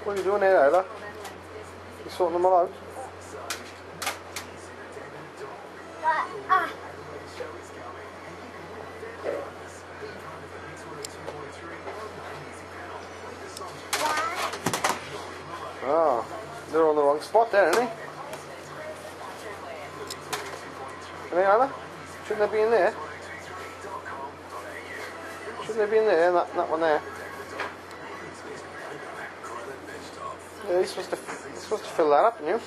What are you doing here, Isla? You sorting them all out? Oh, they're on the wrong spot there, aren't they? Hey, Isla? Shouldn't they be in there? Shouldn't they be in there? That one there. Yeah, you're supposed to fill that up, aren't you?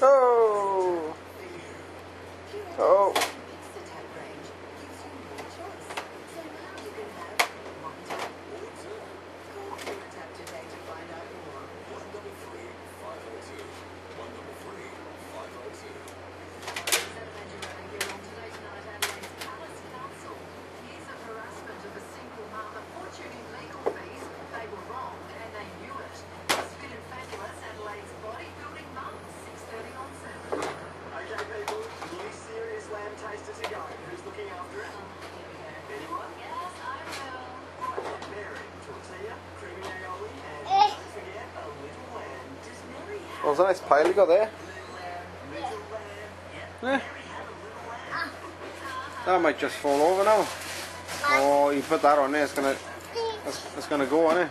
Oh! Oh! Well, there's a nice pile you got there. Yeah. That might just fall over now. Oh, you put that on there, it's gonna go on it.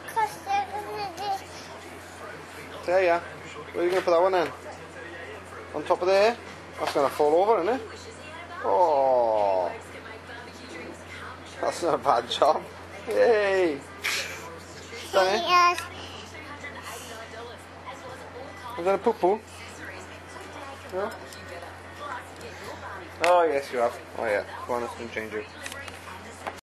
There, yeah. Where are you gonna put that one in? On top of there? That's gonna fall over, isn't it? Oh, that's not a bad job. Yay! Done it. Is that a poo-poo? Yeah? Oh yes, you have. Oh yeah. Go on, it's been changed.